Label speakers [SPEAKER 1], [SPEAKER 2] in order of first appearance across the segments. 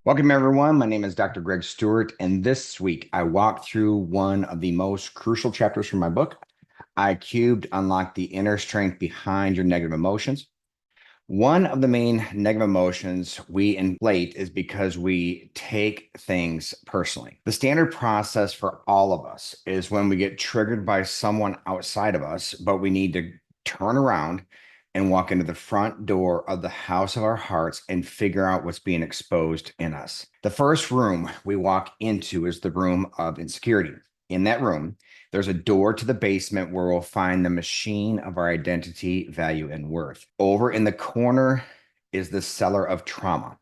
[SPEAKER 1] Welcome, everyone. My name is Dr. Greg Stewart, and this week I walked through one of the most crucial chapters from my book, I Cubed Unlock the Inner Strength Behind Your Negative Emotions. One of the main negative emotions we inflate is because we take things personally. The standard process for all of us is when we get triggered by someone outside of us, but we need to turn around and walk into the front door of the house of our hearts and figure out what's being exposed in us. The first room we walk into is the room of insecurity. In that room, there's a door to the basement where we'll find the machine of our identity, value, and worth. Over in the corner is the cellar of trauma,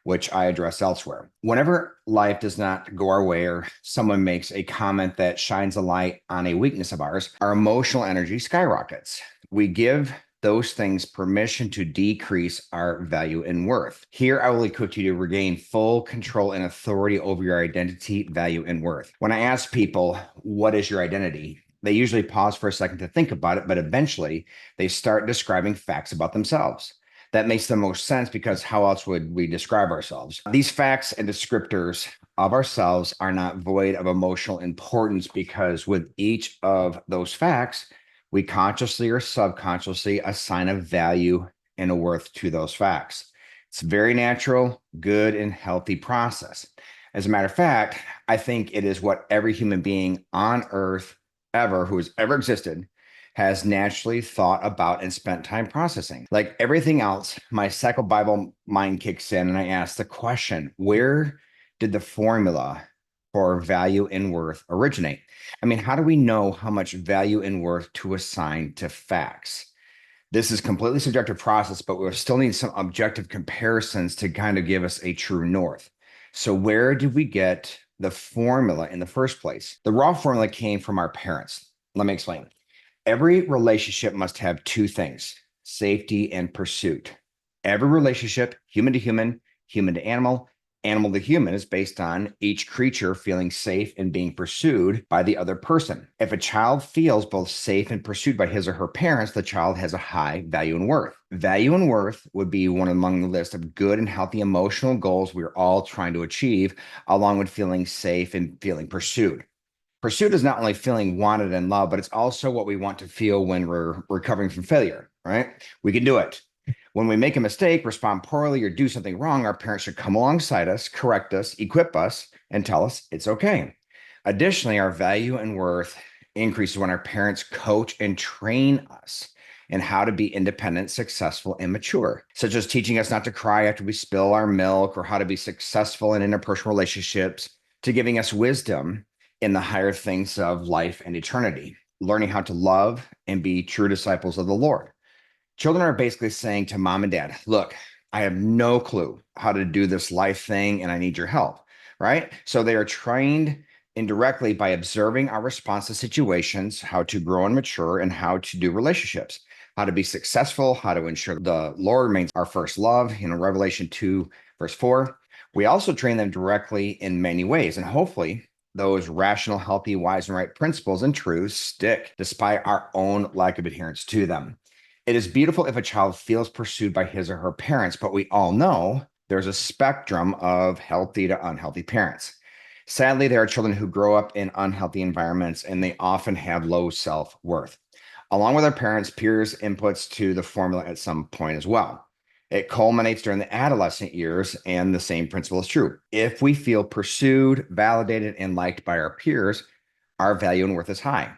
[SPEAKER 1] which I address elsewhere. Whenever life does not go our way or someone makes a comment that shines a light on a weakness of ours, our emotional energy skyrockets. We give those things permission to decrease our value and worth. Here, I will equip you to regain full control and authority over your identity, value, and worth. When I ask people, what is your identity? They usually pause for a second to think about it, but eventually they start describing facts about themselves. That makes the most sense because how else would we describe ourselves? These facts and descriptors of ourselves are not void of emotional importance because with each of those facts, we consciously or subconsciously assign a value and a worth to those facts. It's a very natural, good, and healthy process. As a matter of fact, I think it is what every human being on earth ever who has ever existed has naturally thought about and spent time processing. Like everything else, my psycho-Bible mind kicks in and I ask the question, where did the formula for value and worth originate? I mean, how do we know how much value and worth to assign to facts? This is completely subjective process, but we'll still need some objective comparisons to kind of give us a true north. So where did we get the formula in the first place? The raw formula came from our parents. Let me explain. Every relationship must have two things, safety and pursuit. Every relationship, human to human, human to animal, animal to human, is based on each creature feeling safe and being pursued by the other person. If a child feels both safe and pursued by his or her parents, the child has a high value and worth. Value and worth would be one among the list of good and healthy emotional goals we're all trying to achieve, along with feeling safe and feeling pursued. Pursuit is not only feeling wanted and loved, but it's also what we want to feel when we're recovering from failure, right? We can do it. When we make a mistake, respond poorly, or do something wrong, our parents should come alongside us, correct us, equip us, and tell us it's okay. Additionally, our value and worth increases when our parents coach and train us in how to be independent, successful, and mature, such as teaching us not to cry after we spill our milk or how to be successful in interpersonal relationships, to giving us wisdom in the higher things of life and eternity, learning how to love and be true disciples of the Lord. Children are basically saying to mom and dad, look, I have no clue how to do this life thing and I need your help, right? So they are trained indirectly by observing our response to situations, how to grow and mature, and how to do relationships, how to be successful, how to ensure the Lord remains our first love, Revelation 2, verse 4. We also train them directly in many ways, and hopefully those rational, healthy, wise, and right principles and truths stick despite our own lack of adherence to them. It is beautiful if a child feels pursued by his or her parents, but we all know there's a spectrum of healthy to unhealthy parents. Sadly, there are children who grow up in unhealthy environments and they often have low self-worth. Along with their parents, peers inputs to the formula at some point as well. It culminates during the adolescent years, and the same principle is true. If we feel pursued, validated, and liked by our peers, our value and worth is high.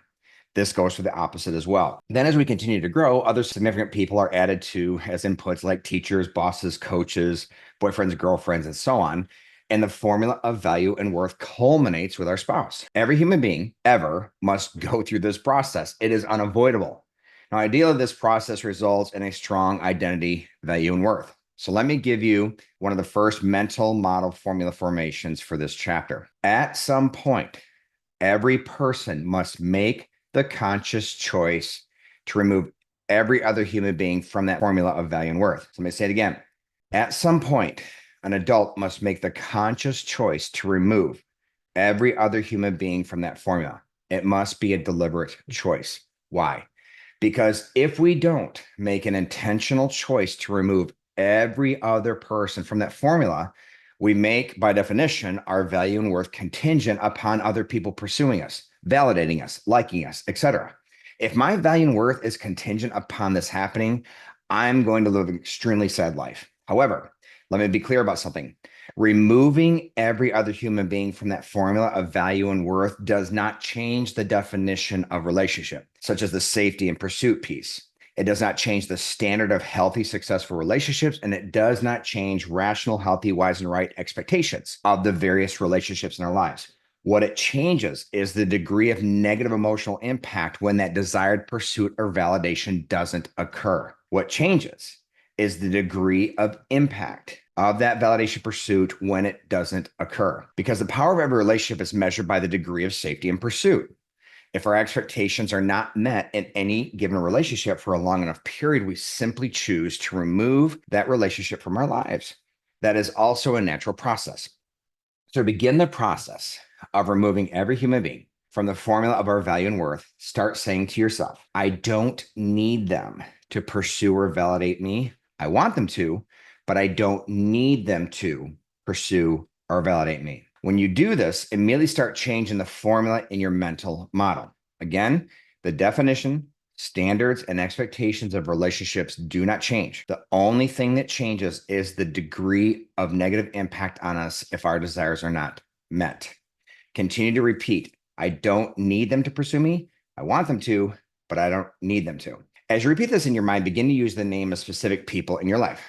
[SPEAKER 1] This goes for the opposite as well. Then as we continue to grow, other significant people are added to as inputs like teachers, bosses, coaches, boyfriends, girlfriends, and so on. And the formula of value and worth culminates with our spouse. Every human being ever must go through this process. It is unavoidable. Now, ideally, this process results in a strong identity, value, and worth. So let me give you one of the first mental model formula formations for this chapter. At some point, every person must make the conscious choice to remove every other human being from that formula of value and worth. So let me say it again. At some point, an adult must make the conscious choice to remove every other human being from that formula. It must be a deliberate choice. Why? Because if we don't make an intentional choice to remove every other person from that formula, We make, by definition, our value and worth contingent upon other people pursuing us, validating us, liking us, etc. If my value and worth is contingent upon this happening, I'm going to live an extremely sad life. However, let me be clear about something. Removing every other human being from that formula of value and worth does not change the definition of relationship, such as the safety and pursuit piece. It does not change the standard of healthy, successful relationships, and it does not change rational, healthy, wise, and right expectations of the various relationships in our lives. What it changes is the degree of negative emotional impact when that desired pursuit or validation doesn't occur. What changes is the degree of impact of that validation pursuit when it doesn't occur. Because the power of every relationship is measured by the degree of safety and pursuit. If our expectations are not met in any given relationship for a long enough period, we simply choose to remove that relationship from our lives. That is also a natural process. So to begin the process of removing every human being from the formula of our value and worth, start saying to yourself, I don't need them to pursue or validate me. I want them to, but I don't need them to pursue or validate me. When you do this, immediately start changing the formula in your mental model. Again, the definition, standards, and expectations of relationships do not change. The only thing that changes is the degree of negative impact on us if our desires are not met. Continue to repeat, I don't need them to pursue me. I want them to, but I don't need them to. As you repeat this in your mind, begin to use the name of specific people in your life.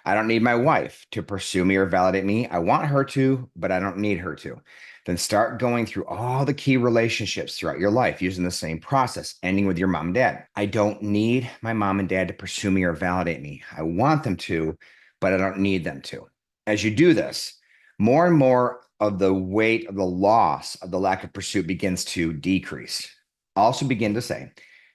[SPEAKER 1] I don't need my wife to pursue me or validate me. I want her to, but I don't need her to. Then start going through all the key relationships throughout your life using the same process, ending with your mom and dad. I don't need my mom and dad to pursue me or validate me. I want them to, but I don't need them to. As you do this, more and more of the weight of the loss of the lack of pursuit begins to decrease. Also begin to say,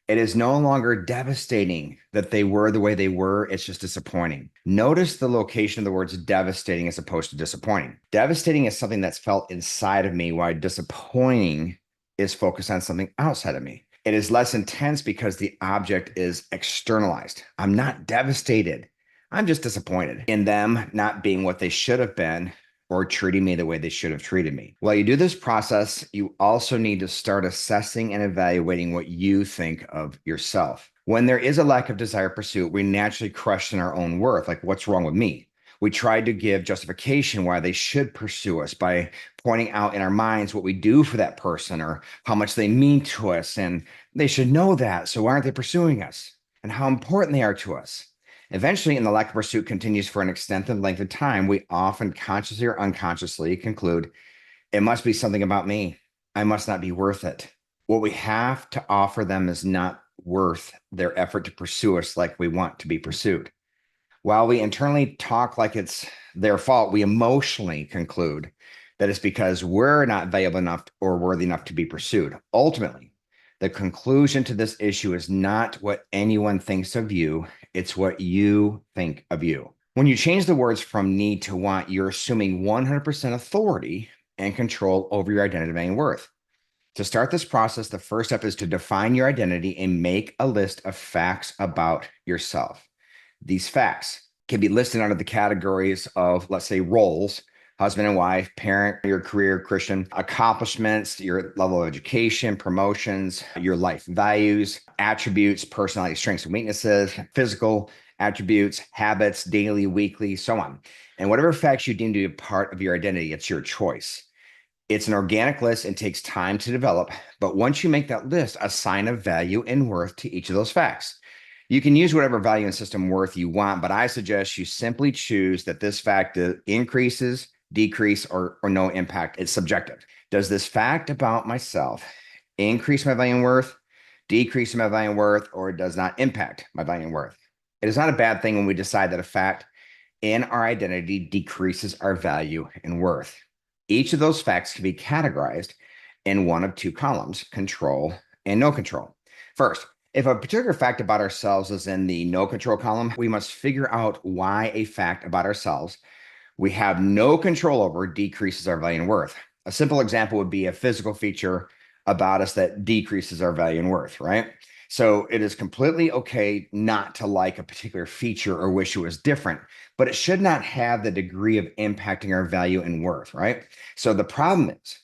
[SPEAKER 1] it is no longer devastating that they were the way they were. It's just disappointing. Notice the location of the words devastating as opposed to disappointing. Devastating is something that's felt inside of me, while disappointing is focused on something outside of me. It is less intense because the object is externalized. I'm not devastated. I'm just disappointed in them not being what they should have been or treating me the way they should have treated me. While you do this process, you also need to start assessing and evaluating what you think of yourself. When there is a lack of desire pursuit, we naturally question our own worth, like what's wrong with me? We try to give justification why they should pursue us by pointing out in our minds what we do for that person or how much they mean to us, and they should know that, so why aren't they pursuing us? And how important they are to us. Eventually, and the lack of pursuit continues for an extended length of time, we often consciously or unconsciously conclude, it must be something about me. I must not be worth it. What we have to offer them is not worth their effort to pursue us like we want to be pursued. While we internally talk like it's their fault, we emotionally conclude that it's because we're not valuable enough or worthy enough to be pursued. Ultimately, the conclusion to this issue is not what anyone thinks of you, it's what you think of you. When you change the words from need to want, you're assuming 100% authority and control over your identity and worth. To start this process, the first step is to define your identity and make a list of facts about yourself. These facts can be listed under the categories of, let's say, roles, husband and wife, parent, your career, Christian, accomplishments, your level of education, promotions, your life values, attributes, personality, strengths and weaknesses, physical attributes, habits, daily, weekly, so on. And whatever facts you deem to be a part of your identity, it's your choice. It's an organic list and takes time to develop. But once you make that list, assign a value and worth to each of those facts. You can use whatever value and system worth you want, but I suggest you simply choose that this fact increases, decrease, or no impact. It's subjective. Does this fact about myself increase my value and worth, decrease my value and worth, or does not impact my value and worth? It is not a bad thing when we decide that a fact in our identity decreases our value and worth. Each of those facts can be categorized in one of two columns, control and no control. First, if a particular fact about ourselves is in the no control column, we must figure out why a fact about ourselves we have no control over decreases our value and worth. A simple example would be a physical feature about us that decreases our value and worth, right? So it is completely okay not to like a particular feature or wish it was different, but it should not have the degree of impacting our value and worth, right? So the problem is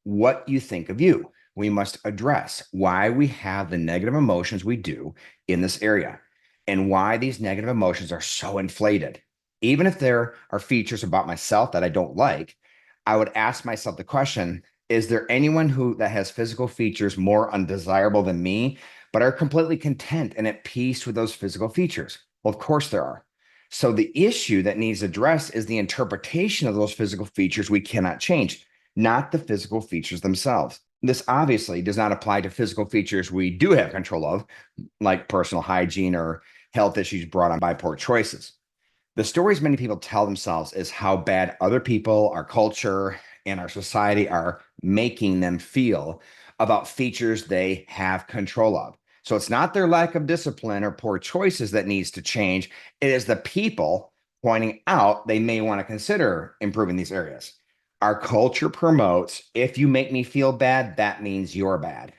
[SPEAKER 1] what you think of you. We must address why we have the negative emotions we do in this area and why these negative emotions are so inflated. Even if there are features about myself that I don't like, I would ask myself the question, is there anyone who that has physical features more undesirable than me, but are completely content and at peace with those physical features? Well, of course there are. So the issue that needs addressed is the interpretation of those physical features we cannot change, not the physical features themselves. This obviously does not apply to physical features we do have control of, like personal hygiene or health issues brought on by poor choices. The stories many people tell themselves is how bad other people, our culture, and our society are making them feel about features they have control of. So it's not their lack of discipline or poor choices that needs to change. It is the people pointing out they may want to consider improving these areas. Our culture promotes if you make me feel bad, that means you're bad.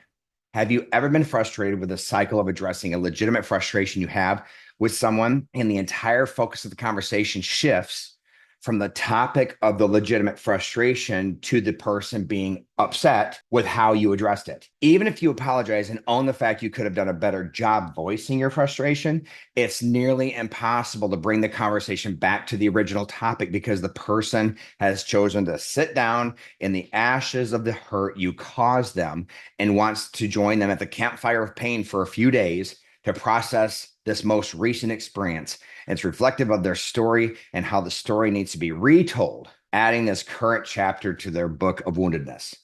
[SPEAKER 1] Have you ever been frustrated with the cycle of addressing a legitimate frustration you have with someone and the entire focus of the conversation shifts from the topic of the legitimate frustration to the person being upset with how you addressed it? Even if you apologize and own the fact you could have done a better job voicing your frustration, it's nearly impossible to bring the conversation back to the original topic because the person has chosen to sit down in the ashes of the hurt you caused them and wants to join them at the campfire of pain for a few days to process this most recent experience. It's reflective of their story and how the story needs to be retold, adding this current chapter to their book of woundedness.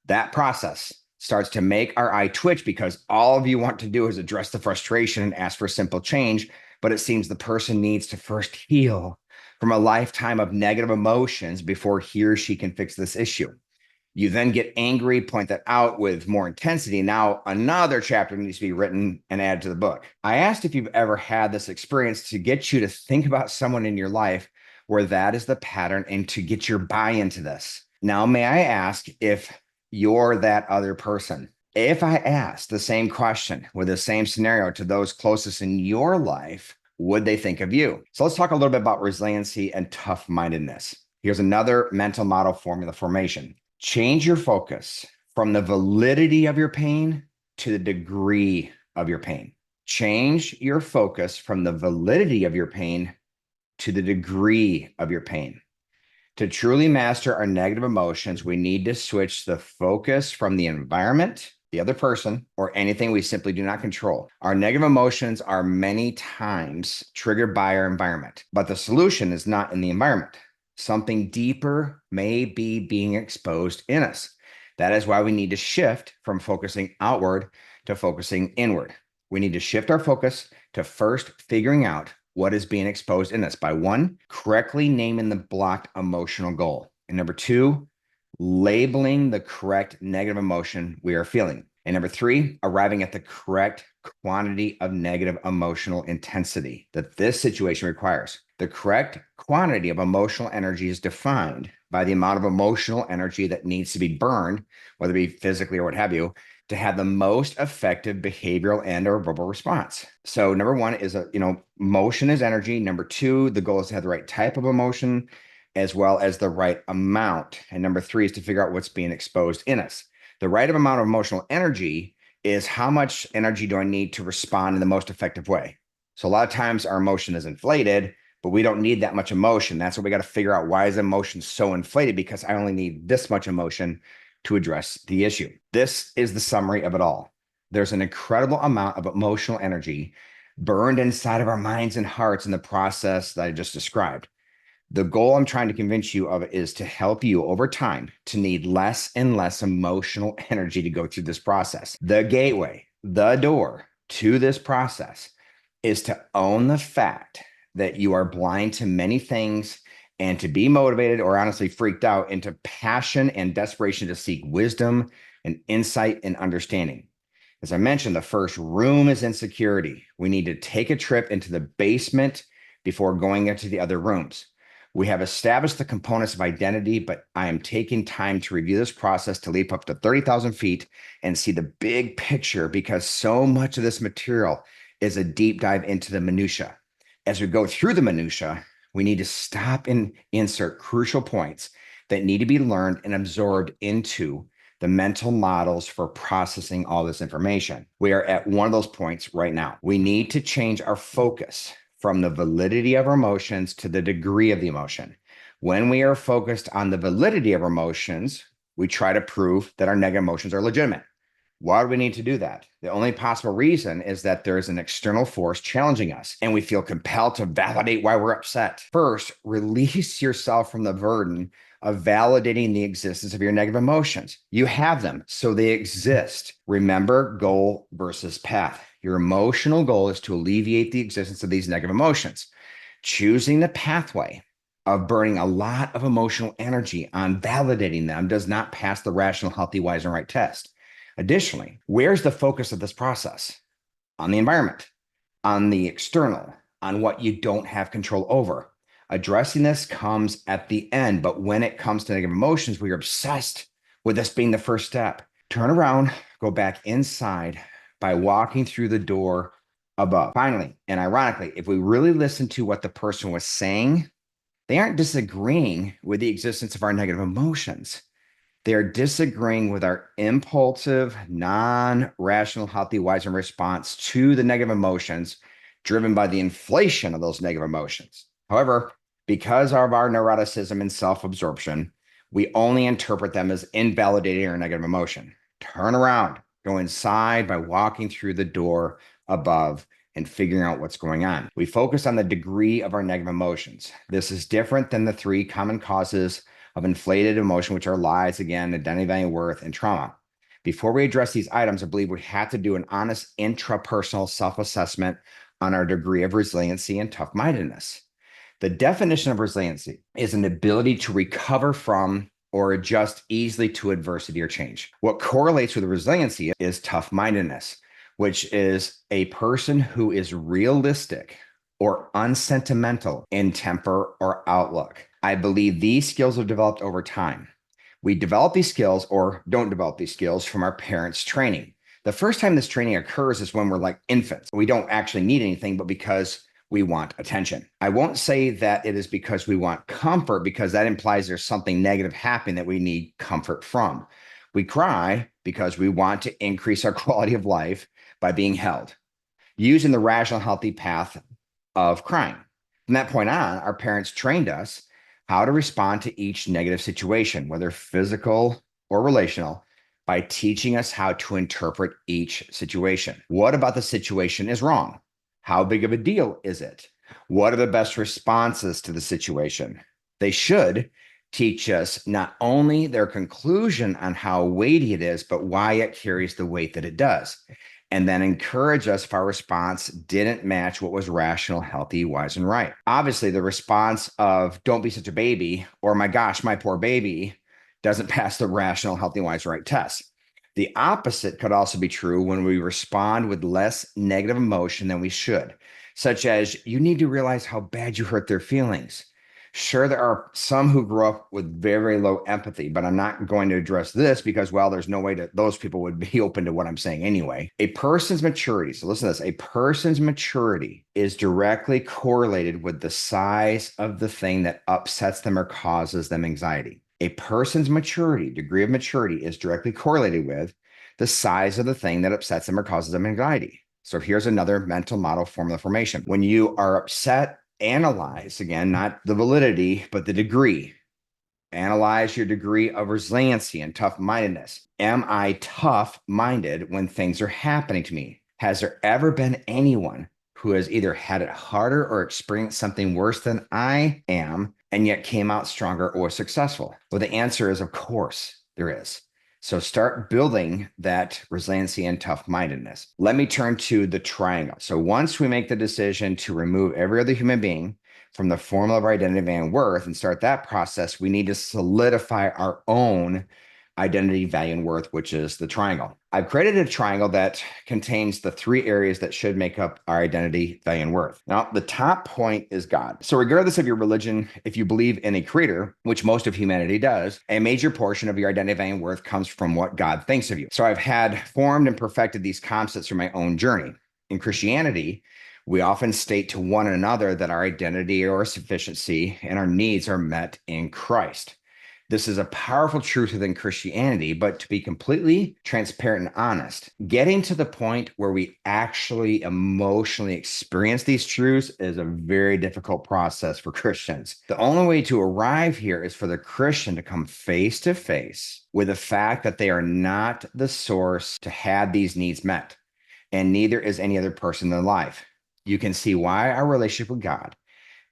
[SPEAKER 1] That process starts to make our eye twitch because all of you want to do is address the frustration and ask for simple change, but it seems the person needs to first heal from a lifetime of negative emotions before he or she can fix this issue. You then get angry, point that out with more intensity. Now, another chapter needs to be written and added to the book. I asked if you've ever had this experience to get you to think about someone in your life where that is the pattern and to get your buy into this. Now, may I ask if you're that other person? If I asked the same question with the same scenario to those closest in your life, would they think of you? So let's talk a little bit about resiliency and tough-mindedness. Here's another mental model formula formation. Change your focus from the validity of your pain to the degree of your pain. Change your focus from the validity of your pain to the degree of your pain. To truly master our negative emotions, we need to switch the focus from the environment, the other person, or anything we simply do not control. Our negative emotions are many times triggered by our environment, but the solution is not in the environment. Something deeper may be being exposed in us. That is why we need to shift from focusing outward to focusing inward. We need to shift our focus to first figuring out what is being exposed in us by one, correctly naming the blocked emotional goal. And number two, labeling the correct negative emotion we are feeling. And number three, arriving at the correct quantity of negative emotional intensity that this situation requires. The correct quantity of emotional energy is defined by the amount of emotional energy that needs to be burned, whether it be physically or what have you, to have the most effective behavioral and or verbal response. So number one is motion is energy. Number two, the goal is to have the right type of emotion as well as the right amount. And number three is to figure out what's being exposed in us. The right amount of emotional energy is how much energy do I need to respond in the most effective way? So a lot of times our emotion is inflated, but we don't need that much emotion. That's what we got to figure out. Why is emotion so inflated? Because I only need this much emotion to address the issue. This is the summary of it all. There's an incredible amount of emotional energy burned inside of our minds and hearts in the process that I just described. The goal I'm trying to convince you of is to help you over time to need less and less emotional energy to go through this process. The gateway, the door to this process is to own the fact that you are blind to many things and to be motivated or honestly freaked out into passion and desperation to seek wisdom and insight and understanding. As I mentioned, the first room is insecurity. We need to take a trip into the basement before going into the other rooms. We have established the components of identity, but I am taking time to review this process to leap up to 30,000 feet and see the big picture because so much of this material is a deep dive into the minutia. As we go through the minutia, we need to stop and insert crucial points that need to be learned and absorbed into the mental models for processing all this information. We are at one of those points right now. We need to change our focus from the validity of our emotions to the degree of the emotion. When we are focused on the validity of our emotions, we try to prove that our negative emotions are legitimate. Why do we need to do that? The only possible reason is that there is an external force challenging us, and we feel compelled to validate why we're upset. First, release yourself from the burden of validating the existence of your negative emotions. You have them, so they exist. Remember goal versus path. Your emotional goal is to alleviate the existence of these negative emotions. Choosing the pathway of burning a lot of emotional energy on validating them does not pass the rational, healthy, wise, and right test. Additionally, where's the focus of this process? On the environment, on the external, on what you don't have control over. Addressing this comes at the end, but when it comes to negative emotions, we are obsessed with this being the first step. Turn around, go back inside by walking through the door above. Finally, and ironically, if we really listen to what the person was saying, they aren't disagreeing with the existence of our negative emotions. They're disagreeing with our impulsive, non-rational, healthy, wise, and response to the negative emotions driven by the inflation of those negative emotions. However, because of our neuroticism and self-absorption, we only interpret them as invalidating our negative emotion. Turn around, go inside by walking through the door above and figuring out what's going on. We focus on the degree of our negative emotions. This is different than the three common causes of inflated emotion, which are lies, again, identity, value, worth, and trauma. Before we address these items, I believe we have to do an honest intrapersonal self-assessment on our degree of resiliency and tough-mindedness. The definition of resiliency is an ability to recover from or adjust easily to adversity or change. What correlates with resiliency is tough-mindedness, which is a person who is realistic or unsentimental in temper or outlook. I believe these skills have developed over time. We develop these skills or don't develop these skills from our parents' training. The first time this training occurs is when we're like infants. We don't actually need anything, but because we want attention. I won't say that it is because we want comfort, because that implies there's something negative happening that we need comfort from. We cry because we want to increase our quality of life by being held, using the rational, healthy path of crying. From that point on, our parents trained us how to respond to each negative situation, whether physical or relational, by teaching us how to interpret each situation. What about the situation is wrong? How big of a deal is it? What are the best responses to the situation? They should teach us not only their conclusion on how weighty it is, but why it carries the weight that it does. And then encourage us if our response didn't match what was rational, healthy, wise, and right. Obviously, the response of don't be such a baby or my gosh, my poor baby doesn't pass the rational, healthy, wise, right test. The opposite could also be true when we respond with less negative emotion than we should, such as you need to realize how bad you hurt their feelings. Sure, there are some who grew up with very low empathy, but I'm not going to address this because, well, there's no way that those people would be open to what I'm saying anyway. A person's maturity, so listen to this, a person's maturity is directly correlated with the size of the thing that upsets them or causes them anxiety. A person's maturity, degree of maturity, is directly correlated with the size of the thing that upsets them or causes them anxiety. So here's another mental model formula formation. When you are upset, analyze, again, not the validity, but the degree. Analyze your degree of resiliency and tough-mindedness. Am I tough-minded when things are happening to me? Has there ever been anyone who has either had it harder or experienced something worse than I am and yet came out stronger or successful? Well, the answer is, of course, there is. So start building that resiliency and tough-mindedness. Let me turn to the triangle. So once we make the decision to remove every other human being from the formula of our identity and worth and start that process, we need to solidify our own identity, value, and worth, which is the triangle. I've created a triangle that contains the three areas that should make up our identity, value, and worth. Now, the top point is God. So regardless of your religion, if you believe in a creator, which most of humanity does, a major portion of your identity, value, and worth comes from what God thinks of you. So I've had formed and perfected these concepts through my own journey. In Christianity, we often state to one another that our identity or sufficiency and our needs are met in Christ. This is a powerful truth within Christianity, but to be completely transparent and honest, getting to the point where we actually emotionally experience these truths is a very difficult process for Christians. The only way to arrive here is for the Christian to come face to face with the fact that they are not the source to have these needs met, and neither is any other person in their life. You can see why our relationship with God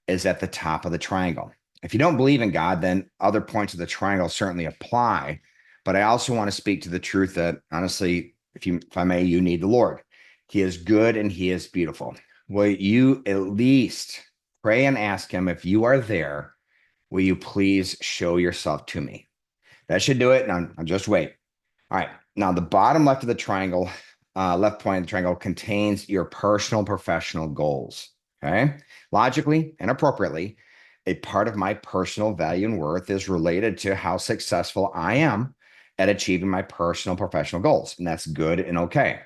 [SPEAKER 1] is at the top of the triangle. If you don't believe in God, then other points of the triangle certainly apply. But I also want to speak to the truth that, honestly, if I may, you need the Lord. He is good and he is beautiful. Will you at least pray and ask him, if you are there, will you please show yourself to me? That should do it. And I'll just wait. All right. Now, the bottom left of the triangle, left point of the triangle contains your personal professional goals. Okay. Logically and appropriately, a part of my personal value and worth is related to how successful I am at achieving my personal professional goals. And that's good and okay.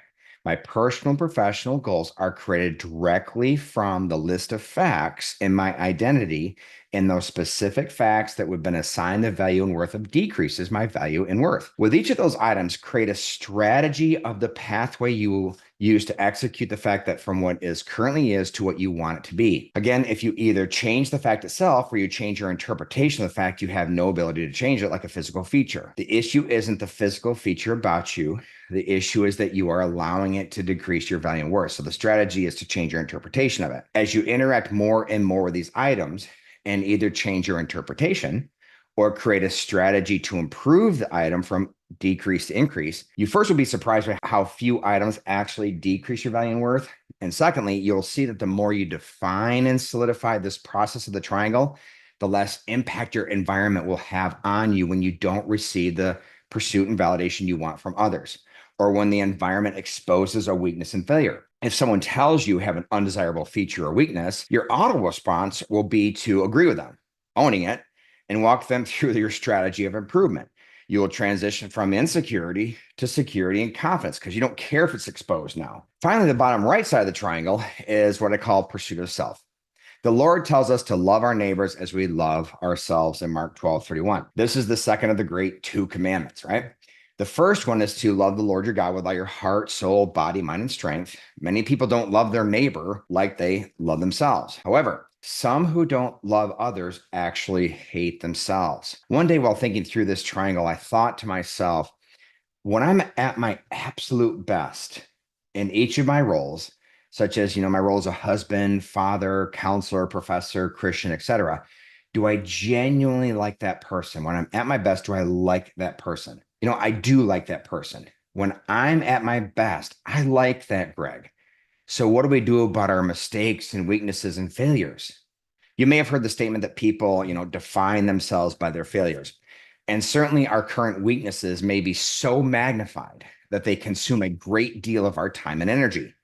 [SPEAKER 1] My personal professional goals are created directly from the list of facts in my identity, and those specific facts that would have been assigned the value and worth of decreases my value and worth. With each of those items, create a strategy of the pathway you use to execute the fact that from what is currently is to what you want it to be. Again, if you either change the fact itself or you change your interpretation of the fact, you have no ability to change it like a physical feature. The issue isn't the physical feature about you. The issue is that you are allowing it to decrease your value and worth. So the strategy is to change your interpretation of it. As you interact more and more with these items and either change your interpretation or create a strategy to improve the item from decrease to increase, you first will be surprised by how few items actually decrease your value and worth. And secondly, you'll see that the more you define and solidify this process of the triangle, the less impact your environment will have on you when you don't receive the pursuit and validation you want from others, or when the environment exposes a weakness and failure. If someone tells you have an undesirable feature or weakness, your auto response will be to agree with them, owning it, and walk them through your strategy of improvement. You will transition from insecurity to security and confidence because you don't care if it's exposed now. Finally, the bottom right side of the triangle is what I call pursuit of self. The Lord tells us to love our neighbors as we love ourselves in Mark 12:31. This is the second of the great two commandments, right? The first one is to love the Lord your God with all your heart, soul, body, mind, and strength. Many people don't love their neighbor like they love themselves. However, some who don't love others actually hate themselves. One day while thinking through this triangle, I thought to myself, when I'm at my absolute best in each of my roles, such as, my role as a husband, father, counselor, professor, Christian, etc., do I genuinely like that person? When I'm at my best, do I like that person? I do like that person. When I'm at my best, I like that Greg. So what do we do about our mistakes and weaknesses and failures? You may have heard the statement that people, define themselves by their failures. And certainly our current weaknesses may be so magnified that they consume a great deal of our time and energy.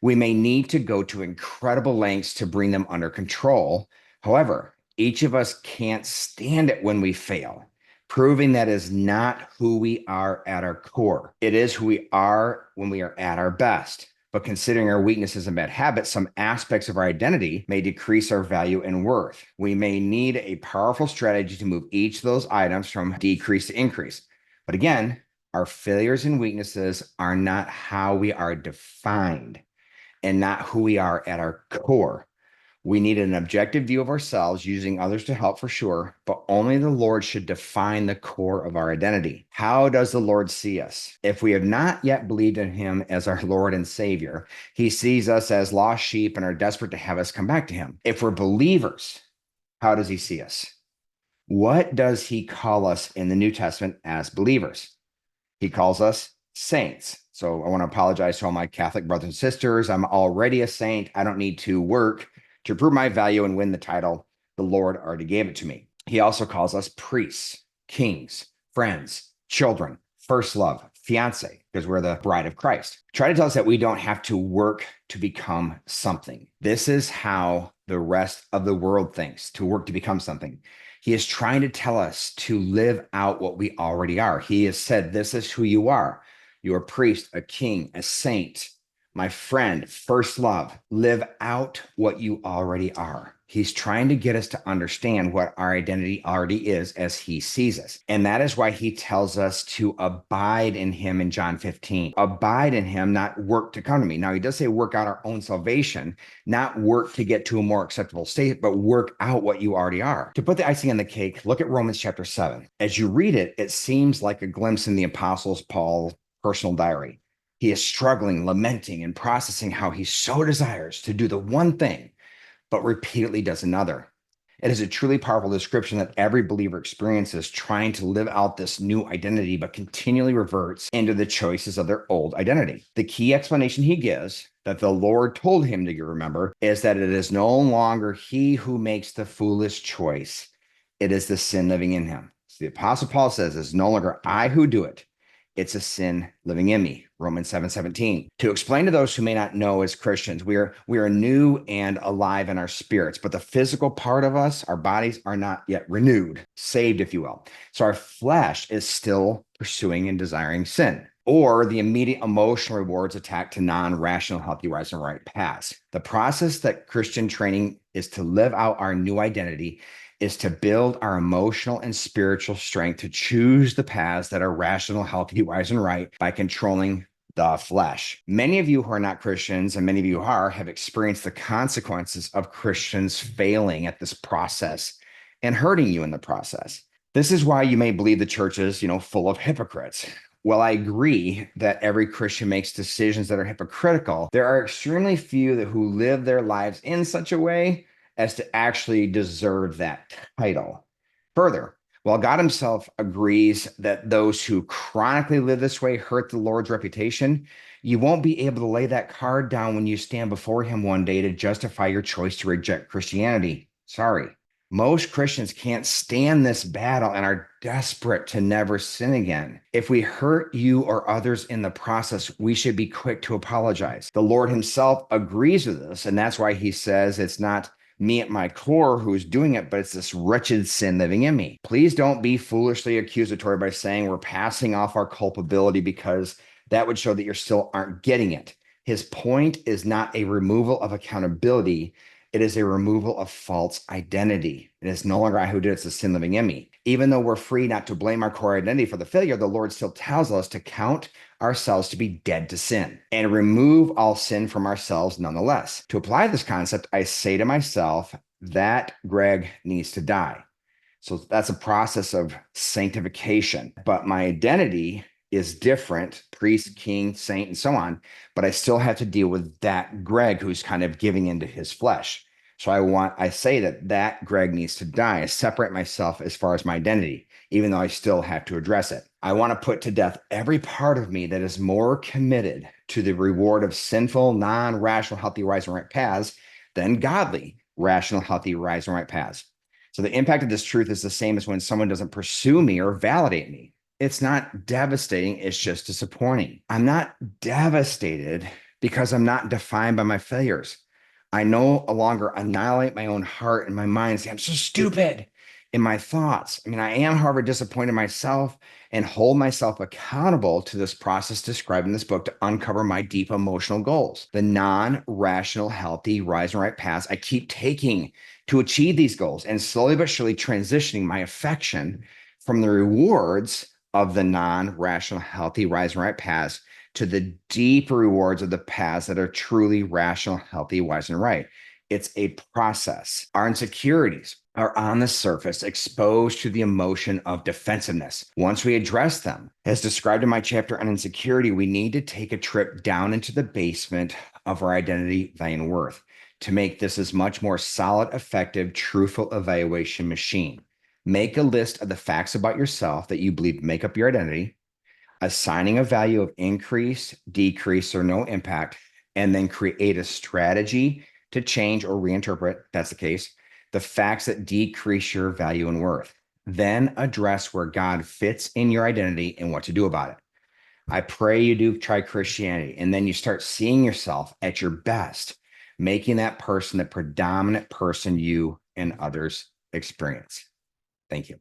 [SPEAKER 1] We may need to go to incredible lengths to bring them under control. However, each of us can't stand it when we fail, proving that is not who we are at our core. It is who we are when we are at our best. But considering our weaknesses and bad habits, some aspects of our identity may decrease our value and worth. We may need a powerful strategy to move each of those items from decrease to increase. But again, our failures and weaknesses are not how we are defined and not who we are at our core. We need an objective view of ourselves, using others to help for sure, but only the Lord should define the core of our identity. How does the Lord see us? If we have not yet believed in him as our Lord and Savior, he sees us as lost sheep and are desperate to have us come back to him. If we're believers, how does he see us? What does he call us in the New Testament as believers? He calls us saints. So I want to apologize to all my Catholic brothers and sisters. I'm already a saint. I don't need to work to prove my value and win the title. The Lord already gave it to me. He also calls us priests, kings, friends, children, first love, fiance, because we're the bride of Christ. Try to tell us that we don't have to work to become something. This is how the rest of the world thinks, to work to become something. He is trying to tell us to live out what we already are. He has said, this is who you are. You're a priest, a king, a saint, my friend, first love. Live out what you already are. He's trying to get us to understand what our identity already is as he sees us. And that is why he tells us to abide in him in John 15. Abide in him, not work to come to me. Now, he does say work out our own salvation, not work to get to a more acceptable state, but work out what you already are. To put the icing on the cake, look at Romans chapter 7. As you read it, it seems like a glimpse in the Apostles Paul's personal diary. He is struggling, lamenting, and processing how he so desires to do the one thing, but repeatedly does another. It is a truly powerful description that every believer experiences, trying to live out this new identity, but continually reverts into the choices of their old identity. The key explanation he gives that the Lord told him to remember is that it is no longer he who makes the foolish choice. It is the sin living in him. So the Apostle Paul says, it's no longer I who do it. It's a sin living in me. Romans 7:17. To explain to those who may not know as Christians, we are new and alive in our spirits, but the physical part of us, our bodies, are not yet renewed, saved, if you will. So our flesh is still pursuing and desiring sin, or the immediate emotional rewards attached to non-rational, healthy, rise and right paths. The process that Christian training is to live out our new identity is to build our emotional and spiritual strength to choose the paths that are rational, healthy, wise, and right by controlling the flesh. Many of you who are not Christians, and many of you who are, have experienced the consequences of Christians failing at this process and hurting you in the process. This is why you may believe the church is, full of hypocrites. Well, I agree that every Christian makes decisions that are hypocritical. There are extremely few who live their lives in such a way as to actually deserve that title. Further, while God himself agrees that those who chronically live this way hurt the Lord's reputation, you won't be able to lay that card down when you stand before him one day to justify your choice to reject Christianity. Sorry. Most Christians can't stand this battle and are desperate to never sin again. If we hurt you or others in the process, we should be quick to apologize. The Lord himself agrees with this, and that's why he says it's not me at my core who's doing it, but it's this wretched sin living in me. Please don't be foolishly accusatory by saying we're passing off our culpability, because that would show that you still aren't getting it. His point is not a removal of accountability. It is a removal of false identity. It is no longer I who did it, it's the sin living in me. Even though we're free not to blame our core identity for the failure, the Lord still tells us to count ourselves to be dead to sin and remove all sin from ourselves nonetheless. To apply this concept, I say to myself that Greg needs to die. So that's a process of sanctification, but my identity is different, priest, king, saint, and so on, but I still have to deal with that Greg who's kind of giving into his flesh. So I say that Greg needs to die. I separate myself as far as my identity, even though I still have to address it. I want to put to death every part of me that is more committed to the reward of sinful, non-rational, healthy, rise and right paths than godly, rational, healthy, rise and right paths. So the impact of this truth is the same as when someone doesn't pursue me or validate me. It's not devastating, it's just disappointing. I'm not devastated because I'm not defined by my failures. I no longer annihilate my own heart and my mind and say, I'm so stupid in my thoughts. I am, however, disappointed in myself and hold myself accountable to this process described in this book to uncover my deep emotional goals, the non-rational, healthy, rise and right paths I keep taking to achieve these goals, and slowly but surely transitioning my affection from the rewards of the non-rational, healthy, rise and right paths to the deep rewards of the paths that are truly rational, healthy, wise, and right. It's a process. Our insecurities are on the surface, exposed to the emotion of defensiveness. Once we address them, as described in my chapter on insecurity, we need to take a trip down into the basement of our identity, value, and worth to make this a much more solid, effective, truthful evaluation machine. Make a list of the facts about yourself that you believe make up your identity, assigning a value of increase, decrease, or no impact, and then create a strategy to change or reinterpret, if that's the case, the facts that decrease your value and worth. Then address where God fits in your identity and what to do about it. I pray you do try Christianity, and then you start seeing yourself at your best, making that person the predominant person you and others experience. Thank you.